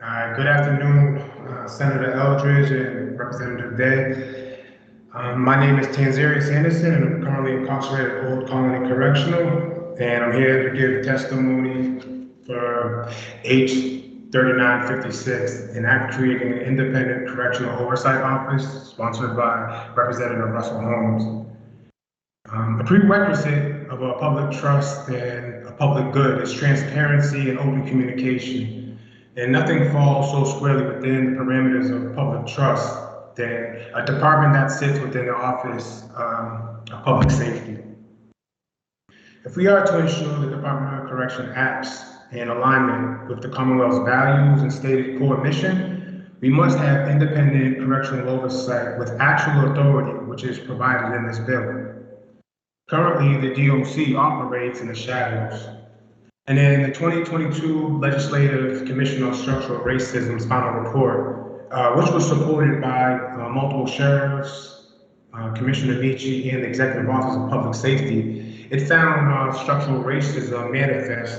Good afternoon, Senator Eldridge and Representative Day. My name is Tanzerious and I'm currently incarcerated at Old Colony Correctional, and I'm here to give testimony for H 3956, an act creating an independent correctional oversight office sponsored by Representative Russell Holmes. A prerequisite of a public trust and a public good is transparency and open communication. And nothing falls so squarely within the parameters of public trust than a department that sits within the Office of Public Safety. If we are to ensure the Department of Correction acts in alignment with the Commonwealth's values and stated core mission, we must have independent correctional oversight with actual authority, which is provided in this bill. Currently, the DOC operates in the shadows. And in the 2022 Legislative Commission on Structural Racism's final report, which was supported by multiple sheriffs, Commissioner Michi, and the Executive Office of Public Safety, it found structural racism manifest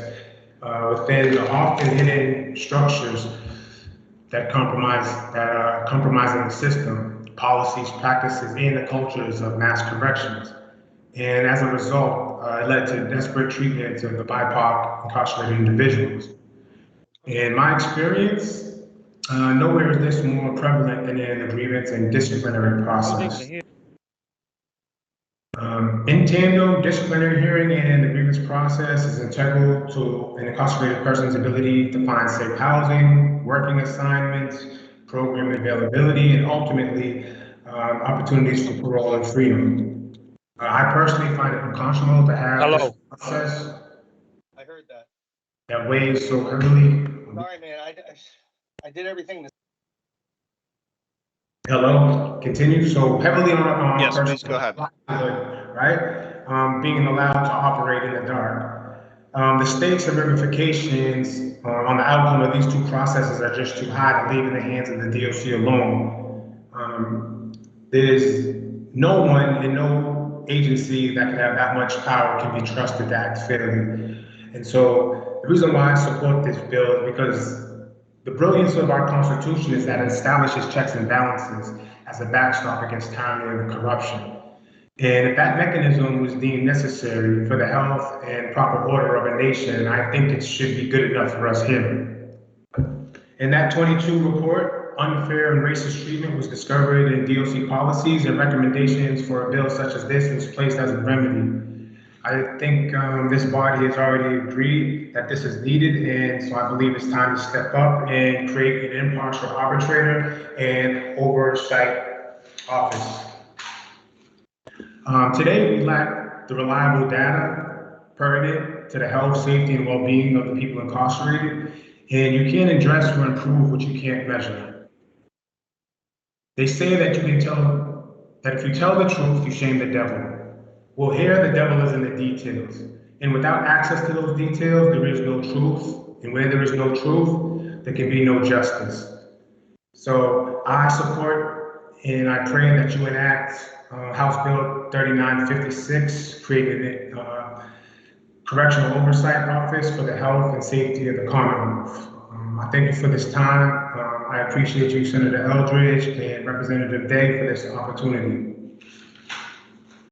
within the often hidden structures that are compromising the system, policies, practices, and the cultures of mass corrections. And as a result, it led to desperate treatment of the BIPOC incarcerated individuals. In my experience, nowhere is this more prevalent than in the grievance and disciplinary process. In tandem, disciplinary hearing and the grievance process is integral to an incarcerated person's ability to find safe housing, working assignments, program availability, and ultimately opportunities for parole and freedom. I personally find it unconscionable to have this process. I heard that. That weighs so heavily. Sorry, man. I did everything. Hello, continue. So heavily on Yes, please go ahead. Right? Being allowed to operate in the dark. The stakes and ramifications on the outcome of these two processes are just too high to leave in the hands of the DOC alone. There's no one and no agency that can have that much power can be trusted to act fairly. And so the reason why I support this bill is because the brilliance of our Constitution is that it establishes checks and balances as a backstop against tyranny and corruption. And if that mechanism was deemed necessary for the health and proper order of a nation, I think it should be good enough for us here. In that 22 report, unfair and racist treatment was discovered in DOC policies, and recommendations for a bill such as this is placed as a remedy. I think this body has already agreed that this is needed, and so I believe it's time to step up and create an impartial arbitrator and oversight office. Today, we lack the reliable data pertinent to the health, safety, and well-being of the people incarcerated, and you can't address or improve what you can't measure. They say that if you tell the truth, you shame the devil. Well, here the devil is in the details. And without access to those details, there is no truth. And where there is no truth, there can be no justice. So I support and I pray that you enact House Bill 3956, creating a correctional oversight office for the health and safety of the Commonwealth. I thank you for this time. I appreciate you, Senator Eldridge and Representative Day, for this opportunity.